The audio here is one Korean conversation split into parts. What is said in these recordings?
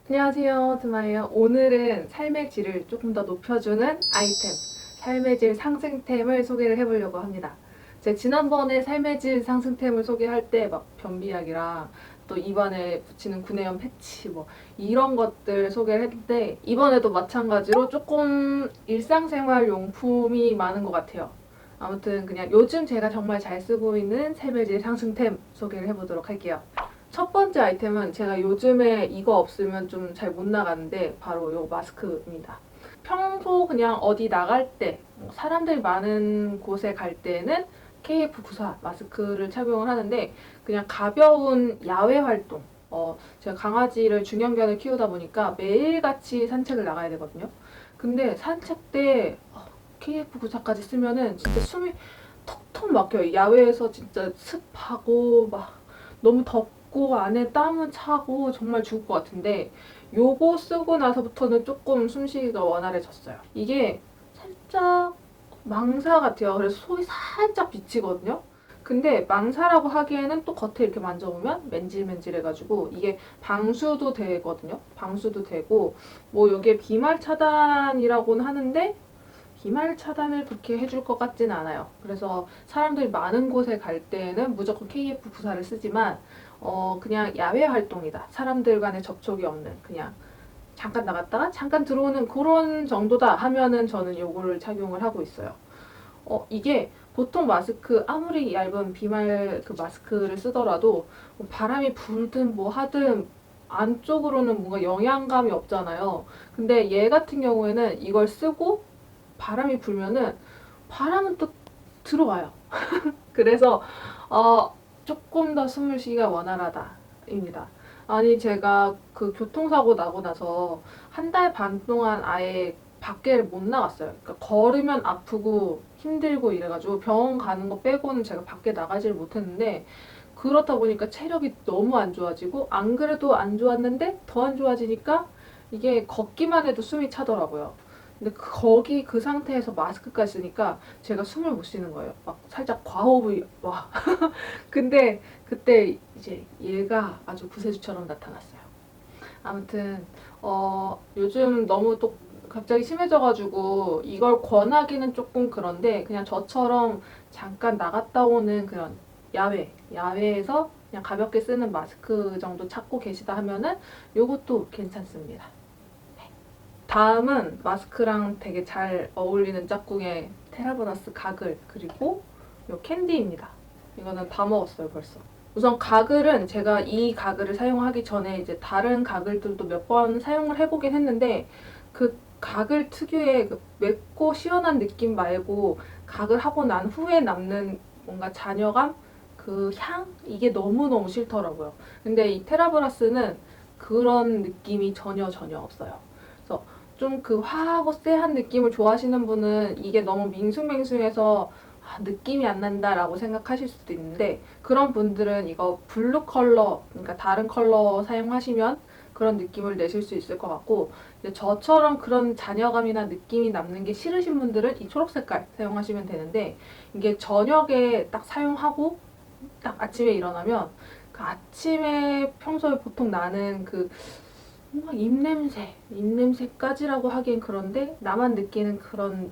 안녕하세요, 드마예요. 오늘은 삶의 질을 조금 더 높여주는 아이템, 삶의 질 상승템을 소개를 해보려고 합니다. 제가 지난번에 삶의 질 상승템을 소개할 때 막 변비약이랑 또 입안에 붙이는 구내염 패치 뭐 이런 것들 소개를 했는데 이번에도 마찬가지로 조금 일상생활 용품이 많은 것 같아요. 아무튼 그냥 요즘 제가 정말 잘 쓰고 있는 삶의 질 상승템 소개를 해보도록 할게요. 첫 번째 아이템은 제가 요즘에 이거 없으면 좀 잘 못 나가는데 바로 요 마스크입니다. 평소 그냥 어디 나갈 때, 사람들이 많은 곳에 갈 때는 KF94 마스크를 착용을 하는데 그냥 가벼운 야외 활동, 제가 강아지를 중형견을 키우다 보니까 매일같이 산책을 나가야 되거든요. 근데 산책 때 KF94까지 쓰면은 진짜 숨이 턱턱 막혀요. 야외에서 진짜 습하고 막 너무 덥고 안에 땀은 차고 정말 죽을 것 같은데 요거 쓰고 나서부터는 조금 숨쉬기가 원활해졌어요. 이게 살짝 망사 같아요. 그래서 속이 살짝 비치거든요. 근데 망사라고 하기에는 또 겉에 이렇게 만져보면 맨질맨질해가지고 이게 방수도 되거든요. 방수도 되고 뭐 여기에 비말 차단이라고는 하는데 비말 차단을 그렇게 해줄 것 같지는 않아요. 그래서 사람들이 많은 곳에 갈 때는 무조건 KF94를 쓰지만 그냥 야외 활동이다. 사람들 간의 접촉이 없는 그냥 잠깐 나갔다가 잠깐 들어오는 그런 정도다 하면은 저는 요거를 착용을 하고 있어요. 이게 보통 마스크 아무리 얇은 비말 그 마스크를 쓰더라도 뭐 바람이 불든 뭐 하든 안쪽으로는 뭔가 영양감이 없잖아요. 근데 얘 같은 경우에는 이걸 쓰고 바람이 불면은 바람은 또 들어와요. 그래서 조금 더 숨을 쉬기가 원활하다입니다. 아니 제가 그 교통사고 나고 나서 한 달 반 동안 아예 밖에를 못 나갔어요. 그러니까 걸으면 아프고 힘들고 이래가지고 병원 가는 거 빼고는 제가 밖에 나가지를 못했는데 그렇다 보니까 체력이 너무 안 좋아지고 안 그래도 안 좋았는데 더 안 좋아지니까 이게 걷기만 해도 숨이 차더라고요. 근데 거기 그 상태에서 마스크까지 쓰니까 제가 숨을 못 쉬는 거예요. 막 살짝 과호흡이 와. 근데 그때 이제 얘가 아주 구세주처럼 나타났어요. 아무튼 요즘 너무 또 갑자기 심해져가지고 이걸 권하기는 조금 그런데 그냥 저처럼 잠깐 나갔다 오는 그런 야외에서 그냥 가볍게 쓰는 마스크 정도 찾고 계시다 하면은 요것도 괜찮습니다. 다음은 마스크랑 되게 잘 어울리는 짝꿍의 테라브라스 가글 그리고 요 캔디입니다. 이거는 다 먹었어요 벌써. 우선 가글은 제가 이 가글을 사용하기 전에 이제 다른 가글들도 몇 번 사용을 해보긴 했는데 그 가글 특유의 그 맵고 시원한 느낌 말고 가글 하고 난 후에 남는 뭔가 잔여감 그 향 이게 너무너무 싫더라고요. 근데 이 테라브라스는 그런 느낌이 전혀 없어요. 그래서 좀 그 화하고 쎄한 느낌을 좋아하시는 분은 이게 너무 밍숭맹숭해서 느낌이 안 난다라고 생각하실 수도 있는데 그런 분들은 이거 블루 컬러, 그러니까 다른 컬러 사용하시면 그런 느낌을 내실 수 있을 것 같고 이제 저처럼 그런 잔여감이나 느낌이 남는 게 싫으신 분들은 이 초록 색깔 사용하시면 되는데 이게 저녁에 딱 사용하고 딱 아침에 일어나면 그 아침에 평소에 보통 나는 그 뭔가 입냄새까지라고 하기엔 그런데 나만 느끼는 그런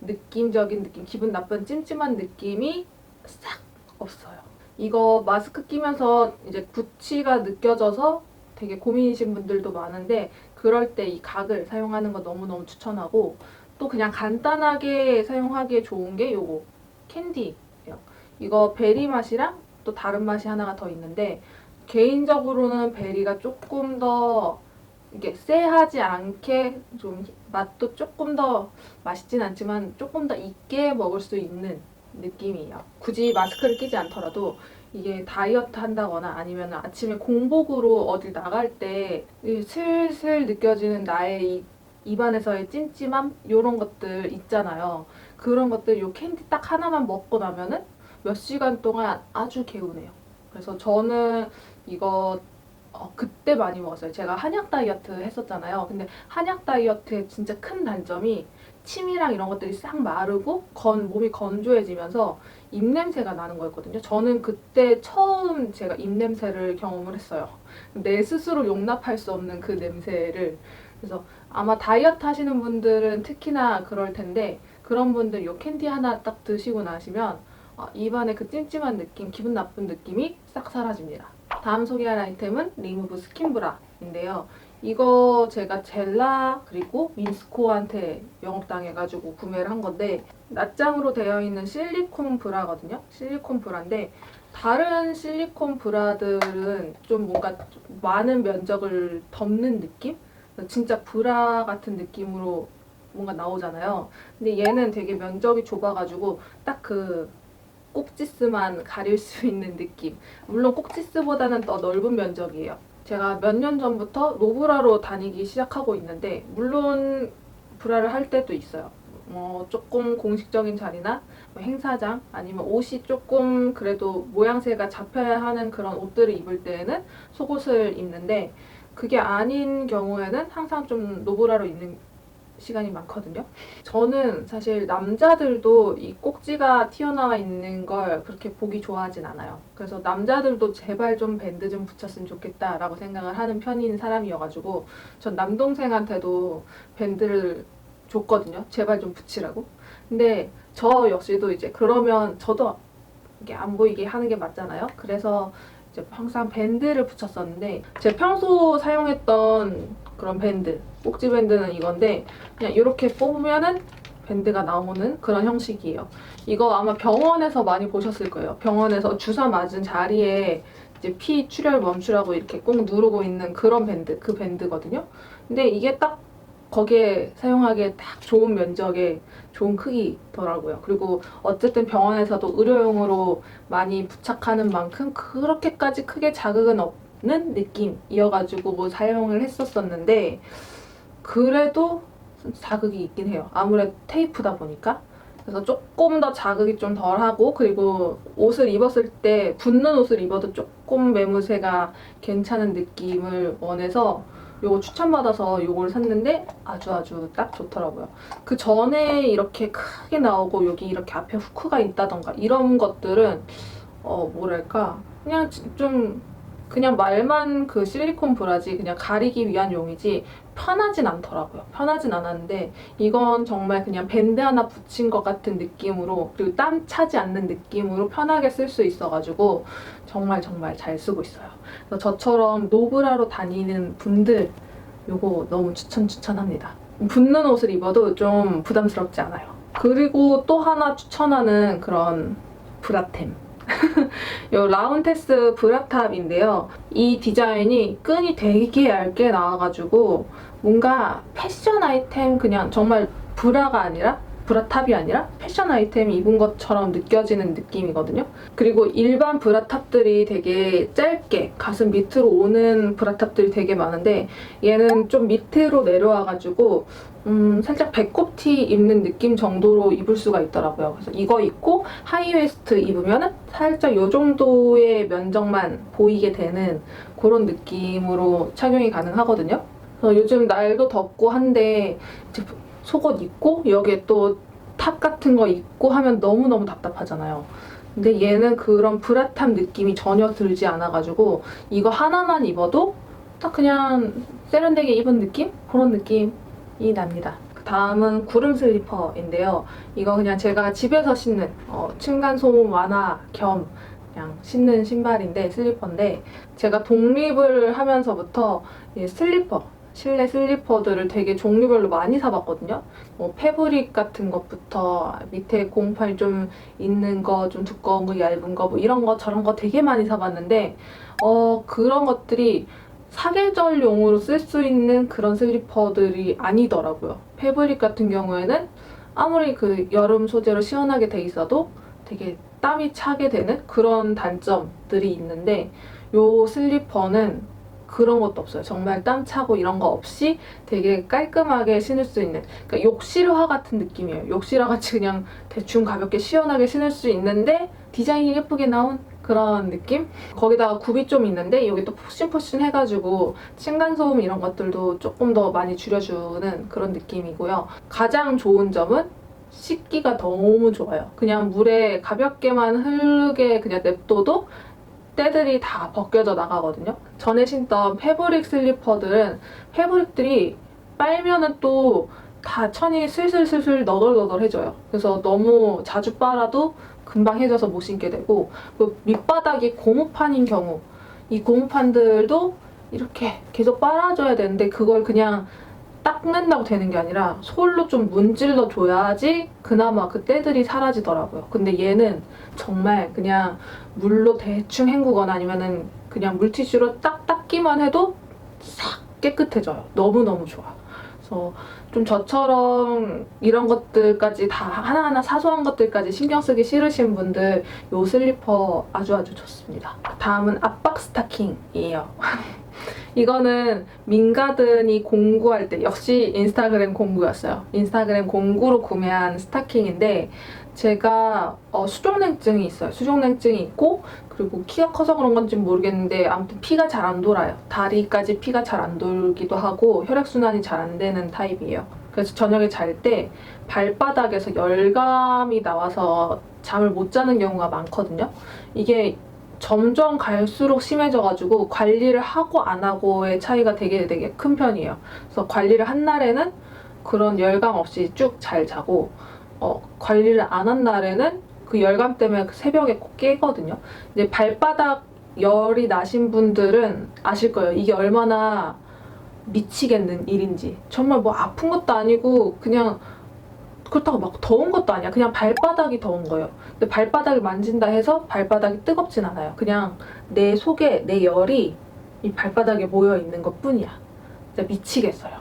느낌적인 느낌, 기분 나쁜 찜찜한 느낌이 싹 없어요. 이거 마스크 끼면서 이제 구취가 느껴져서 되게 고민이신 분들도 많은데 그럴 때 이 각을 사용하는 거 너무너무 추천하고 또 그냥 간단하게 사용하기에 좋은 게 요거 캔디예요. 이거 베리 맛이랑 또 다른 맛이 하나가 더 있는데 개인적으로는 베리가 조금 더 이게 쎄하지 않게 좀 맛도 조금 더 맛있진 않지만 조금 더 있게 먹을 수 있는 느낌이에요. 굳이 마스크를 끼지 않더라도 이게 다이어트 한다거나 아니면 아침에 공복으로 어딜 나갈 때 슬슬 느껴지는 나의 이 입안에서의 찜찜함 이런 것들 있잖아요. 그런 것들 요 캔디 딱 하나만 먹고 나면은 몇 시간 동안 아주 개운해요. 그래서 저는 이거 그때 많이 먹었어요. 제가 한약 다이어트 했었잖아요. 근데 한약 다이어트의 진짜 큰 단점이 침이랑 이런 것들이 싹 마르고 몸이 건조해지면서 입냄새가 나는 거였거든요. 저는 그때 처음 제가 입냄새를 경험을 했어요. 내 스스로 용납할 수 없는 그 냄새를. 그래서 아마 다이어트 하시는 분들은 특히나 그럴 텐데, 그런 분들 요 캔디 하나 딱 드시고 나시면 입안에 그 찜찜한 느낌, 기분 나쁜 느낌이 싹 사라집니다. 다음 소개할 아이템은 리무브 스킨 브라인데요. 이거 제가 젤라 그리고 민스코한테 영업당해가지고 구매를 한 건데, 낱장으로 되어 있는 실리콘 브라거든요. 실리콘 브라인데 다른 실리콘 브라들은 좀 뭔가 많은 면적을 덮는 느낌? 진짜 브라 같은 느낌으로 뭔가 나오잖아요. 근데 얘는 되게 면적이 좁아가지고 딱 그 꼭지스만 가릴 수 있는 느낌. 물론 꼭지스보다는 더 넓은 면적이에요. 제가 몇 년 전부터 노브라로 다니기 시작하고 있는데, 물론 브라를 할 때도 있어요. 조금 공식적인 자리나 행사장, 아니면 옷이 조금 그래도 모양새가 잡혀야 하는 그런 옷들을 입을 때에는 속옷을 입는데, 그게 아닌 경우에는 항상 좀 노브라로 입는 시간이 많거든요. 저는 사실 남자들도 이 꼭지가 튀어나와 있는 걸 그렇게 보기 좋아하진 않아요. 그래서 남자들도 제발 좀 밴드 좀 붙였으면 좋겠다라고 생각을 하는 편인 사람이어가지고 전 남동생한테도 밴드를 줬거든요. 제발 좀 붙이라고. 근데 저 역시도 이제 그러면 저도 이게 안 보이게 하는 게 맞잖아요. 그래서 이제 항상 밴드를 붙였었는데, 제 평소 사용했던 그런 밴드, 꼭지 밴드는 이건데 그냥 이렇게 뽑으면은 밴드가 나오는 그런 형식이에요. 이거 아마 병원에서 많이 보셨을 거예요. 병원에서 주사 맞은 자리에 이제 피 출혈 멈추라고 이렇게 꼭 누르고 있는 그런 밴드, 그 밴드거든요. 근데 이게 딱 거기에 사용하기에 딱 좋은 면적에 좋은 크기더라고요. 그리고 어쨌든 병원에서도 의료용으로 많이 부착하는 만큼 그렇게까지 크게 자극은 없는 느낌이어가지고 뭐 사용을 했었었는데, 그래도 자극이 있긴 해요. 아무래도 테이프다 보니까. 그래서 조금 더 자극이 좀 덜하고, 그리고 옷을 입었을 때 붙는 옷을 입어도 조금 매무새가 괜찮은 느낌을 원해서 요거 추천받아서 요걸 샀는데 아주 딱 좋더라고요. 그 전에 이렇게 크게 나오고 여기 이렇게 앞에 후크가 있다던가 이런 것들은 뭐랄까 그냥 좀 그냥 말만 그 실리콘 브라지 그냥 가리기 위한 용이지 편하진 않더라고요. 편하진 않았는데 이건 정말 그냥 밴드 하나 붙인 것 같은 느낌으로, 그리고 땀 차지 않는 느낌으로 편하게 쓸 수 있어가지고 정말 잘 쓰고 있어요. 그래서 저처럼 노브라로 다니는 분들 요거 너무 추천합니다. 붙는 옷을 입어도 좀 부담스럽지 않아요. 그리고 또 하나 추천하는 그런 브라템. 요 라운테스 브라탑인데요. 이 디자인이 끈이 되게 얇게 나와가지고 뭔가 패션 아이템, 그냥 정말 브라가 아니라, 브라탑이 아니라 패션 아이템 입은 것처럼 느껴지는 느낌이거든요. 그리고 일반 브라탑들이 되게 짧게 가슴 밑으로 오는 브라탑들이 되게 많은데 얘는 좀 밑으로 내려와가지고 살짝 배꼽티 입는 느낌 정도로 입을 수가 있더라고요. 그래서 이거 입고 하이웨스트 입으면 살짝 이 정도의 면적만 보이게 되는 그런 느낌으로 착용이 가능하거든요. 그래서 요즘 날도 덥고 한데 속옷 입고 여기에 또 탑 같은 거 입고 하면 너무너무 답답하잖아요. 근데 얘는 그런 브라탑 느낌이 전혀 들지 않아가지고 이거 하나만 입어도 딱 그냥 세련되게 입은 느낌? 그런 느낌이 납니다. 다음은 구름 슬리퍼인데요. 이거 그냥 제가 집에서 신는 층간소음 완화 겸 그냥 신는 신발인데, 슬리퍼인데, 제가 독립을 하면서부터 이 실내 슬리퍼들을 되게 종류별로 많이 사봤거든요. 뭐 패브릭 같은 것부터 밑에 공팔 좀 있는 거, 좀 두꺼운 거, 얇은 거, 뭐 이런 거 저런 거 되게 많이 사봤는데 그런 것들이 사계절용으로 쓸 수 있는 그런 슬리퍼들이 아니더라고요. 패브릭 같은 경우에는 아무리 그 여름 소재로 시원하게 돼 있어도 되게 땀이 차게 되는 그런 단점들이 있는데, 요 슬리퍼는 그런 것도 없어요. 정말 땀 차고 이런 거 없이 되게 깔끔하게 신을 수 있는, 그러니까 욕실화 같은 느낌이에요. 욕실화 같이 그냥 대충 가볍게 시원하게 신을 수 있는데 디자인이 예쁘게 나온 그런 느낌? 거기다가 굽이 좀 있는데 여기 또 푹신푹신 해가지고 층간소음 이런 것들도 조금 더 많이 줄여주는 그런 느낌이고요. 가장 좋은 점은 씻기가 너무 좋아요. 그냥 물에 가볍게만 흐르게 그냥 냅둬도 때들이 다 벗겨져 나가거든요. 전에 신던 패브릭 슬리퍼들은 패브릭들이 빨면은 또 다 천이 슬슬슬슬 너덜너덜해져요. 그래서 너무 자주 빨아도 금방 해져서 못 신게 되고, 그 밑바닥이 고무판인 경우 이 고무판들도 이렇게 계속 빨아줘야 되는데 그걸 그냥 닦는다고 되는 게 아니라 솔로 좀 문질러 줘야지 그나마 그 때들이 사라지더라고요. 근데 얘는 정말 그냥 물로 대충 헹구거나 아니면은 그냥 물티슈로 딱 닦기만 해도 싹 깨끗해져요. 너무너무 좋아. 그래서 좀 저처럼 이런 것들까지 다 하나하나 사소한 것들까지 신경 쓰기 싫으신 분들 이 슬리퍼 아주 좋습니다. 다음은 압박 스타킹이에요. 이거는 민가든이 공구할 때 역시 인스타그램 공구였어요. 인스타그램 공구로 구매한 스타킹인데 제가 수족냉증이 있어요. 수족냉증이 있고 그리고 키가 커서 그런 건지 모르겠는데 아무튼 피가 잘 안 돌아요. 다리까지 피가 잘 안 돌기도 하고 혈액순환이 잘 안 되는 타입이에요. 그래서 저녁에 잘 때 발바닥에서 열감이 나와서 잠을 못 자는 경우가 많거든요. 이게 점점 갈수록 심해져가지고 관리를 하고 안 하고의 차이가 되게 큰 편이에요. 그래서 관리를 한 날에는 그런 열감 없이 쭉 잘 자고 관리를 안 한 날에는 그 열감 때문에 새벽에 꼭 깨거든요. 이제 발바닥 열이 나신 분들은 아실 거예요. 이게 얼마나 미치겠는 일인지. 정말 뭐 아픈 것도 아니고 그냥 그렇다고 막 더운 것도 아니야. 그냥 발바닥이 더운 거예요. 근데 발바닥을 만진다 해서 발바닥이 뜨겁진 않아요. 그냥 내 속에 내 열이 이 발바닥에 모여 있는 것 뿐이야. 진짜 미치겠어요.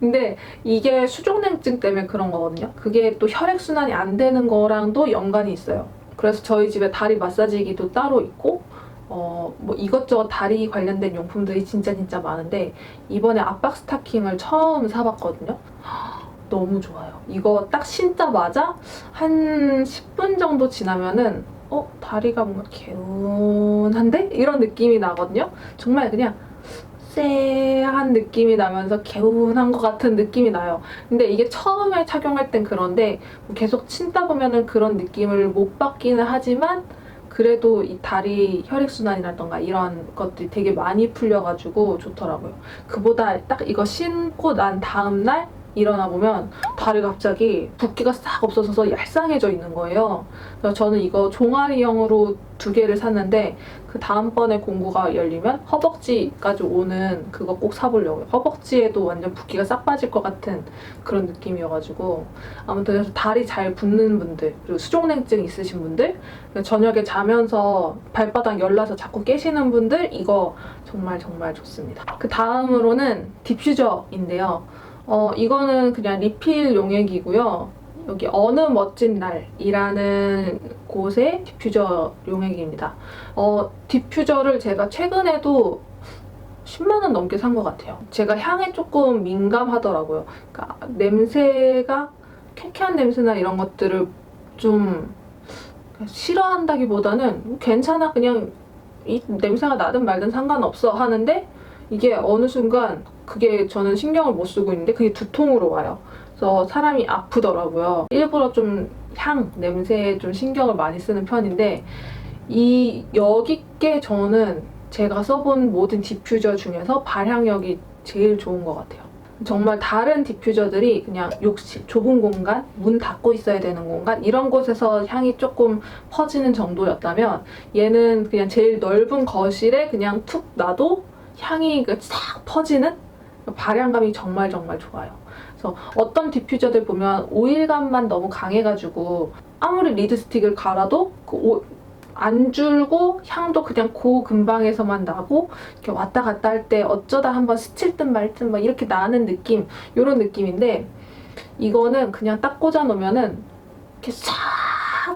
근데 이게 수족냉증 때문에 그런 거거든요. 그게 또 혈액순환이 안 되는 거랑도 연관이 있어요. 그래서 저희 집에 다리 마사지기도 따로 있고 뭐 이것저것 다리 관련된 용품들이 진짜 많은데 이번에 압박 스타킹을 처음 사봤거든요. 너무 좋아요. 이거 딱 신자마자 한 10분 정도 지나면은 다리가 뭔가 개운한데? 이런 느낌이 나거든요. 정말 그냥 쎄한 느낌이 나면서 개운한 것 같은 느낌이 나요. 근데 이게 처음에 착용할 땐 그런데 계속 신다 보면은 그런 느낌을 못 받기는 하지만 그래도 이 다리 혈액순환이라던가 이런 것들이 되게 많이 풀려가지고 좋더라고요. 그보다 딱 이거 신고 난 다음날 일어나 보면 다리가 갑자기 붓기가 싹 없어져서 얄쌍해져 있는 거예요. 그래서 저는 이거 종아리형으로 2개를 샀는데 그 다음번에 공구가 열리면 허벅지까지 오는 그거 꼭 사보려고요. 허벅지에도 완전 붓기가 싹 빠질 것 같은 그런 느낌이어가지고 아무튼 그래서 다리 잘 붓는 분들 그리고 수족냉증 있으신 분들 저녁에 자면서 발바닥 열나서 자꾸 깨시는 분들 이거 정말 좋습니다. 그 다음으로는 디퓨저인데요. 이거는 그냥 리필 용액이고요. 여기 어느 멋진 날이라는 곳의 디퓨저 용액입니다. 디퓨저를 제가 최근에도 10만 원 넘게 산 것 같아요. 제가 향에 조금 민감하더라고요. 그러니까 냄새가 쾌쾌한 냄새나 이런 것들을 좀 싫어한다기보다는 괜찮아 그냥 이 냄새가 나든 말든 상관없어 하는데 이게 어느 순간 그게 저는 신경을 못 쓰고 있는데 그게 두통으로 와요. 그래서 사람이 아프더라고요. 일부러 좀 향, 냄새에 좀 신경을 많이 쓰는 편인데 여기께 저는 제가 써본 모든 디퓨저 중에서 발향력이 제일 좋은 것 같아요. 정말 다른 디퓨저들이 그냥 욕실, 좁은 공간, 문 닫고 있어야 되는 공간 이런 곳에서 향이 조금 퍼지는 정도였다면 얘는 그냥 제일 넓은 거실에 그냥 툭 놔도 향이 싹 퍼지는 발향감이 정말 좋아요. 그래서 어떤 디퓨저들 보면 오일감만 너무 강해가지고 아무리 리드 스틱을 갈아도 안 줄고 향도 그냥 그 근방에서만 나고 이렇게 왔다 갔다 할 때 어쩌다 한번 스칠 듯 말 듯 막 이렇게 나는 느낌 이런 느낌인데 이거는 그냥 딱 꽂아 놓으면은 이렇게 싹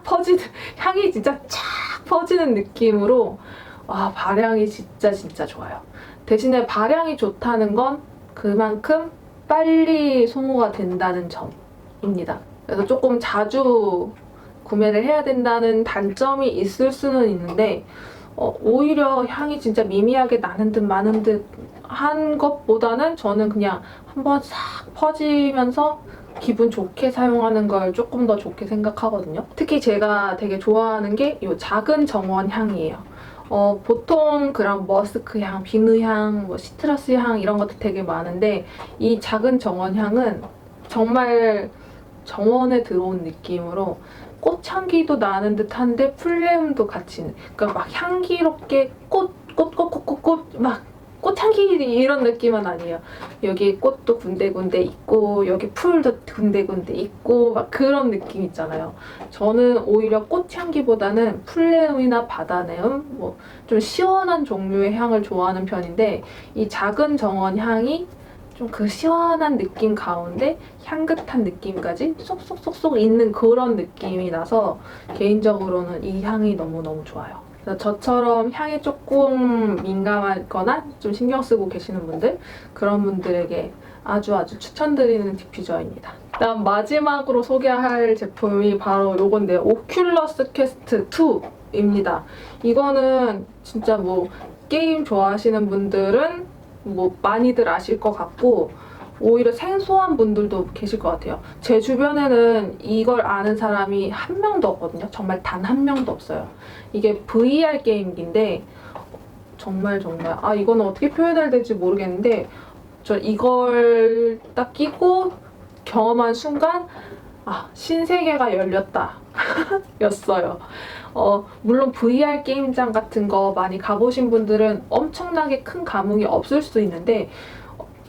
퍼지는 향이 진짜 쫙 퍼지는 느낌으로 발향이 진짜 좋아요. 대신에 발향이 좋다는 건 그만큼 빨리 소모가 된다는 점입니다. 그래서 조금 자주 구매를 해야 된다는 단점이 있을 수는 있는데 오히려 향이 진짜 미미하게 나는 듯 마는 듯 한 것보다는 저는 그냥 한번 싹 퍼지면서 기분 좋게 사용하는 걸 조금 더 좋게 생각하거든요. 특히 제가 되게 좋아하는 게 이 작은 정원 향이에요. 보통 그런 머스크 향, 비누 향, 뭐 시트러스 향 이런 것도 되게 많은데 이 작은 정원 향은 정말 정원에 들어온 느낌으로 꽃향기도 나는 듯한데 풀내음도 같이, 그러니까 막 향기롭게 막 꽃향기 이런 느낌은 아니에요. 여기 꽃도 군데군데 있고 여기 풀도 군데군데 있고 막 그런 느낌 있잖아요. 저는 오히려 꽃향기보다는 풀내음이나 바다내음, 뭐 좀 시원한 종류의 향을 좋아하는 편인데 이 작은 정원 향이 좀 그 시원한 느낌 가운데 향긋한 느낌까지 쏙쏙쏙쏙 있는 그런 느낌이 나서 개인적으로는 이 향이 너무너무 좋아요. 저처럼 향에 조금 민감하거나 좀 신경 쓰고 계시는 분들, 그런 분들에게 아주 추천드리는 디퓨저입니다. 다음 마지막으로 소개할 제품이 바로 요건데요. 오큘러스 퀘스트 2입니다. 이거는 진짜 뭐 게임 좋아하시는 분들은 뭐 많이들 아실 것 같고 오히려 생소한 분들도 계실 것 같아요. 제 주변에는 이걸 아는 사람이 한 명도 없거든요. 정말 단 한 명도 없어요. 이게 VR 게임기인데 정말 이거는 어떻게 표현해야 될지 모르겠는데 저 이걸 딱 끼고 경험한 순간 신세계가 열렸다 였어요. 물론 VR 게임장 같은 거 많이 가보신 분들은 엄청나게 큰 감흥이 없을 수도 있는데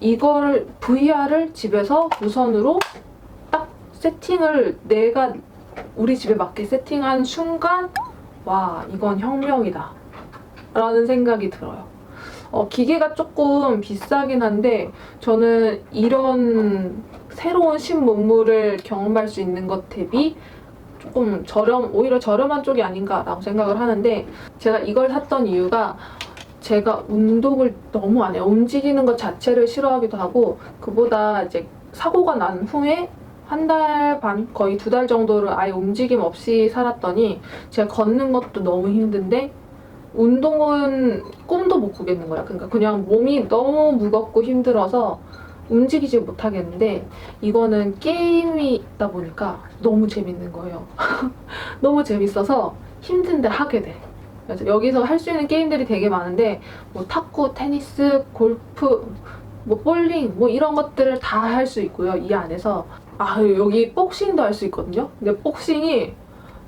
이걸 VR을 집에서 무선으로 딱 세팅을 내가 우리 집에 맞게 세팅한 순간 와, 이건 혁명이다 라는 생각이 들어요. 기계가 조금 비싸긴 한데 저는 이런 새로운 신문물을 경험할 수 있는 것 대비 조금 오히려 저렴한 쪽이 아닌가라고 생각을 하는데 제가 이걸 샀던 이유가 제가 운동을 너무 안 해요. 움직이는 것 자체를 싫어하기도 하고 그보다 이제 사고가 난 후에 한 달 반, 거의 2달 정도를 아예 움직임 없이 살았더니 제가 걷는 것도 너무 힘든데 운동은 꿈도 못 꾸겠는 거야. 그러니까 그냥 몸이 너무 무겁고 힘들어서 움직이지 못하겠는데 이거는 게임이 있다 보니까 너무 재밌는 거예요. 너무 재밌어서 힘든데 하게 돼. 그래서 여기서 할 수 있는 게임들이 되게 많은데 뭐 탁구, 테니스, 골프, 뭐 볼링 뭐 이런 것들을 다 할 수 있고요. 이 안에서 여기 복싱도 할 수 있거든요. 근데 복싱이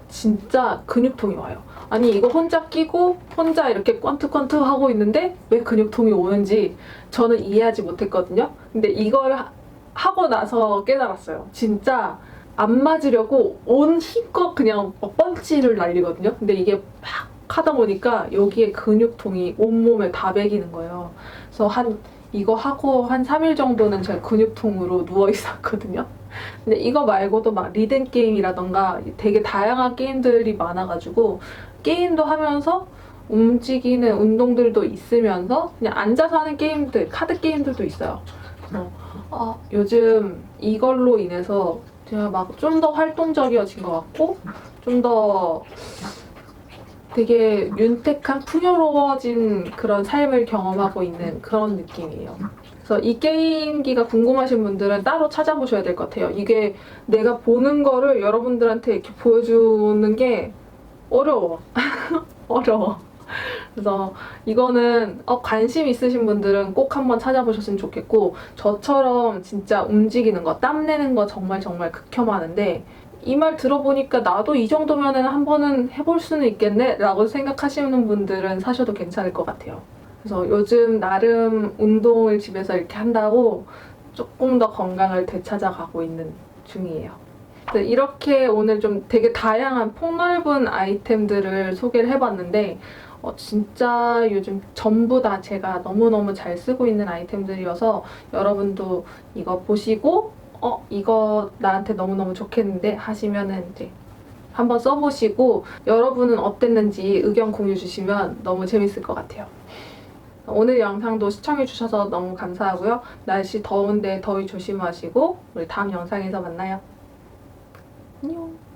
진짜 근육통이 와요. 아니 이거 혼자 끼고 혼자 이렇게 퀀투퀀투 하고 있는데 왜 근육통이 오는지 저는 이해하지 못했거든요. 근데 이걸 하고 나서 깨달았어요. 진짜 안 맞으려고 온 힘껏 그냥 펀치를 날리거든요. 근데 이게 막 하다 보니까 여기에 근육통이 온몸에 다 배기는 거예요. 그래서 이거 하고 한 3일 정도는 제가 근육통으로 누워 있었거든요. 근데 이거 말고도 막 리듬 게임이라던가 되게 다양한 게임들이 많아가지고 게임도 하면서 움직이는 운동들도 있으면서 그냥 앉아서 하는 게임들, 카드 게임들도 있어요. 요즘 이걸로 인해서 제가 막 좀 더 활동적이어진 것 같고 좀 더 되게 윤택한 풍요로워진 그런 삶을 경험하고 있는 그런 느낌이에요. 그래서 이 게임기가 궁금하신 분들은 따로 찾아보셔야 될 것 같아요. 이게 내가 보는 거를 여러분들한테 이렇게 보여주는 게 어려워. 어려워. 그래서 이거는 관심 있으신 분들은 꼭 한번 찾아보셨으면 좋겠고 저처럼 진짜 움직이는 거, 땀 내는 거 정말 극혐하는데 이 말 들어보니까 나도 이 정도면은 한 번은 해볼 수는 있겠네? 라고 생각하시는 분들은 사셔도 괜찮을 것 같아요. 그래서 요즘 나름 운동을 집에서 이렇게 한다고 조금 더 건강을 되찾아가고 있는 중이에요. 이렇게 오늘 좀 되게 다양한 폭넓은 아이템들을 소개를 해봤는데 진짜 요즘 전부 다 제가 너무너무 잘 쓰고 있는 아이템들이어서 여러분도 이거 보시고 이거 나한테 너무너무 좋겠는데 하시면은 이제 한번 써보시고 여러분은 어땠는지 의견 공유 주시면 너무 재밌을 것 같아요. 오늘 영상도 시청해주셔서 너무 감사하고요. 날씨 더운데 더위 조심하시고 우리 다음 영상에서 만나요. 안녕.